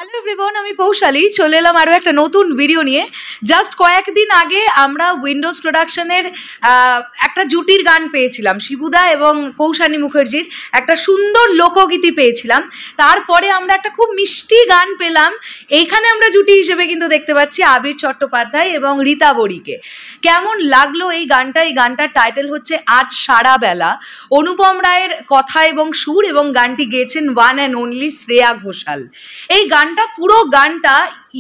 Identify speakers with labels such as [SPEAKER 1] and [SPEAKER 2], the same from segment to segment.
[SPEAKER 1] Hello everyone, আমি পৌশালী চলে এলাম আরও একটা নতুন ভিডিও নিয়ে। জাস্ট কয়েকদিন আগে আমরা উইন্ডোজ প্রোডাকশনের একটা জুটির গান পেয়েছিলাম, শিবুদা এবং কৌশানী মুখার্জির একটা সুন্দর লোকগীতি পেয়েছিলাম। তারপরে আমরা একটা খুব মিষ্টি গান পেলাম। এইখানে আমরা জুটি হিসেবে কিন্তু দেখতে পাচ্ছি আবির চট্টোপাধ্যায় এবং রীতা বড়িকে। কেমন লাগলো এই গানটা? এই গানটার টাইটেল হচ্ছে আজ সারা বেলা। অনুপম রায়ের কথা এবং সুর, এবং গানটি গেয়েছেন one and only Shreya Ghoshal. এই গানটা পুরো গানটা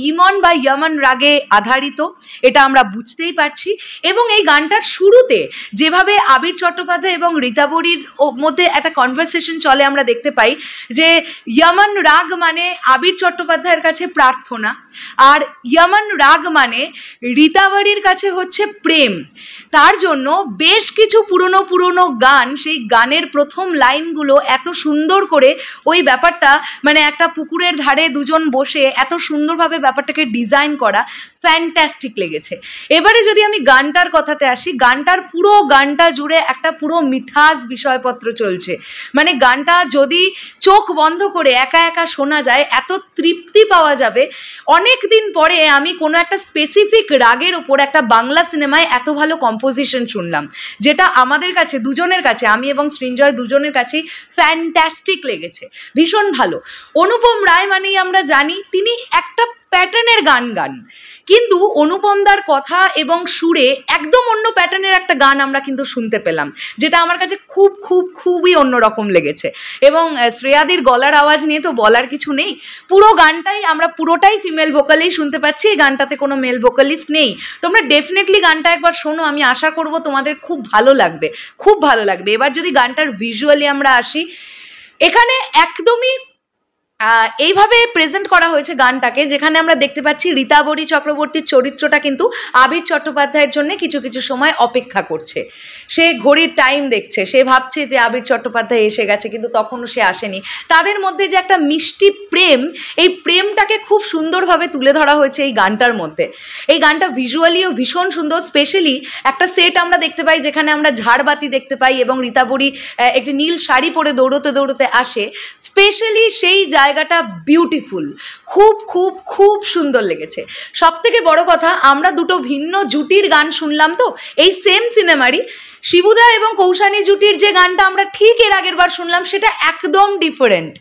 [SPEAKER 1] ইমন বা ইয়মন রাগে আধারিত, এটা আমরা বুঝতেই পারছি। এবং এই গানটার শুরুতে যেভাবে আবির চট্টোপাধ্যায় এবং রীতা বড়ির মধ্যে একটা কনভারসেশন চলে, আমরা দেখতে পাই যে ইয়মন রাগ মানে আবির চট্টোপাধ্যায়ের কাছে প্রার্থনা, আর ইয়মন রাগ মানে রীতা বড়ির কাছে হচ্ছে প্রেম। তার জন্য বেশ কিছু পুরনো গান, সেই গানের প্রথম লাইনগুলো এত সুন্দর করে ওই ব্যাপারটা, মানে একটা পুকুরের ধারে দুজন বসে এত সুন্দরভাবে ব্যাপারটাকে ডিজাইন করা, ফ্যান্টাস্টিক লেগেছে। এবারে যদি আমি গানটার কথাতে আসি, গানটার পুরো গানটা জুড়ে একটা পুরো মিঠাস বিষয়পত্র চলছে। মানে গানটা যদি চোখ বন্ধ করে একা একা শোনা যায়, এত তৃপ্তি পাওয়া যাবে। অনেক দিন পরে আমি কোনো একটা স্পেসিফিক রাগের ওপর একটা বাংলা সিনেমায় এত ভালো কম্পোজিশন শুনলাম, যেটা আমাদের কাছে দুজনের কাছে, আমি এবং সৃঞ্জয় দুজনের কাছেই ফ্যান্টাস্টিক লেগেছে, ভীষণ ভালো। অনুপম রায় মানেই আমরা জানি তিনি একটা প্যাটার্নের গান গান, কিন্তু অনুপমদার কথা এবং সুরে একদম অন্য প্যাটার্নের একটা গান আমরা কিন্তু শুনতে পেলাম, যেটা আমার কাছে খুবই অন্যরকম লেগেছে। এবং শ্রেয়াদির গলার আওয়াজ নিয়ে তো বলার কিছু নেই। পুরো গানটাই আমরা পুরোটাই ফিমেল ভোকালেই শুনতে পাচ্ছি, এই গানটাতে কোনো মেল ভোকালিস্ট নেই। তোমরা ডেফিনেটলি গানটা একবার শোনো, আমি আশা করব তোমাদের খুব ভালো লাগবে, খুব ভালো লাগবে। এবার যদি গানটার ভিজুয়ালি আমরা আসি, এখানে একদমই এইভাবে প্রেজেন্ট করা হয়েছে গানটাকে, যেখানে আমরা দেখতে পাচ্ছি রীতা বড়ি চক্রবর্তীর চরিত্রটা কিন্তু আবির চট্টোপাধ্যায়ের জন্য কিছু কিছু সময় অপেক্ষা করছে। সে ঘড়ির টাইম দেখছে, সে ভাবছে যে আবির চট্টোপাধ্যায় এসে গেছে, কিন্তু তখনও সে আসেনি। তাদের মধ্যে যে একটা মিষ্টি প্রেম, এই প্রেমটাকে খুব সুন্দরভাবে তুলে ধরা হয়েছে এই গানটার মধ্যে। এই গানটা ভিজুয়ালিও ভীষণ সুন্দর। স্পেশালি একটা সেট আমরা দেখতে পাই যেখানে আমরা ঝাড়বাতি দেখতে পাই, এবং রীতা বড়ি একটি নীল শাড়ি পরে দৌড়তে আসে। স্পেশালি সেই জায়গাটা বিউটিফুল, খুব সুন্দর লেগেছে। সব থেকে বড় কথা, আমরা দুটো ভিন্ন জুটির গান শুনলাম তো এই সেম সিনেমারই। শিবুদা এবং কৌশানী জুটির যে গানটা আমরা ঠিক এর আগের বার শুনলাম, সেটা একদম ডিফারেন্ট।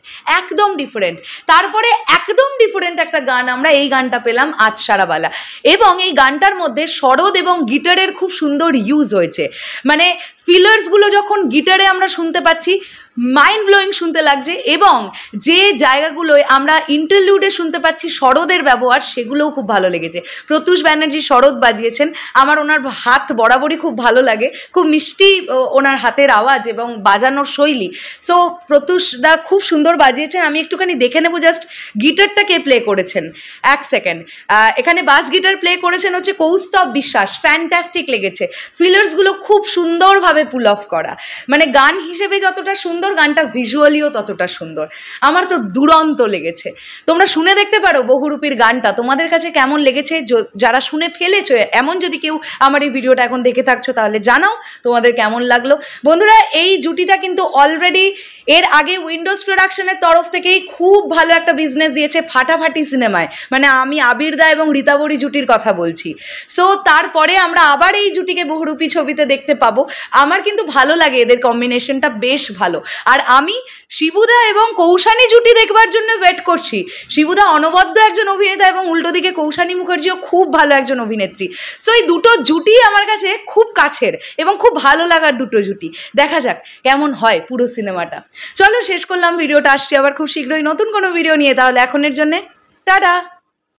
[SPEAKER 1] তারপরে একদম ডিফারেন্ট একটা গান আমরা এই গানটা পেলাম, আজ সারাবেলা। এবং এই গানটার মধ্যে সরোদ এবং গিটারের খুব সুন্দর ইউজ হয়েছে। মানে ফিলার্সগুলো যখন গিটারে আমরা শুনতে পাচ্ছি, মাইন্ড ব্লোয়িং শুনতে লাগছে। এবং যে জায়গাগুলোয় আমরা ইন্টারলিউডে শুনতে পাচ্ছি সরোদের ব্যবহার, সেগুলোও খুব ভালো লেগেছে। প্রত্যুষ ব্যানার্জি সরোদ বাজিয়েছেন, আমার ওনার হাত বরাবরই খুব ভালো লাগে, খুব মিষ্টি ওনার হাতের আওয়াজ এবং বাজানোর শৈলী। সো প্রত্যুষদা খুব সুন্দর বাজিয়েছেন। আমি একটুখানি দেখে নেবো জাস্ট গিটারটা কে প্লে করেছেন, এক সেকেন্ড। এখানে বাস গিটার প্লে করেছেন হচ্ছে কৌস্তব বিশ্বাস, ফ্যান্টাস্টিক লেগেছে। ফিলার্সগুলো খুব সুন্দরভাবে পুল অফ করা। মানে গান হিসেবে যতটা সুন্দর, গানটা ভিজুয়ালিও ততটা সুন্দর। আমার তো দুরন্ত লেগেছে। তোমরা শুনে দেখতে পারো বহুরূপীর গানটা, তোমাদের কাছে কেমন লেগেছে। যারা শুনে ফেলেছো, এমন যদি কেউ আমার এই ভিডিওটা এখন দেখে থাকছো, তাহলে জানাও তোমাদের কেমন লাগলো। বন্ধুরা, এই জুটিটা কিন্তু অলরেডি এর আগে উইন্ডোজ প্রোডাকশনের তরফ থেকেই খুব ভালো একটা বিজনেস দিয়েছে ফাটাফাটি সিনেমায়। মানে আমি আবিরদা এবং রীতা বড়ি জুটির কথা বলছি। সো তারপরে আমরা আবার এই জুটিকে বহুরূপী ছবিতে দেখতে পাবো। আমার কিন্তু ভালো লাগে, এদের কম্বিনেশনটা বেশ ভালো। আর আমি শিবুদা এবং কৌশানী জুটি দেখবার জন্য ওয়েট করছি। শিবুদা অনবদ্য একজন অভিনেতা, এবং উল্টো দিকে কৌশানী মুখার্জিও খুব ভালো একজন অভিনেত্রী। সো এই দুটো জুটি আমার কাছে খুব কাছের এবং খুব ভালো লাগার দুটো জুটি। দেখা যাক কেমন হয় পুরো সিনেমাটা। চলো শেষ করলাম ভিডিওটা, আসছি আবার খুব শীঘ্রই নতুন কোনো ভিডিও নিয়ে। তাহলে এখনের জন্যে টাটা।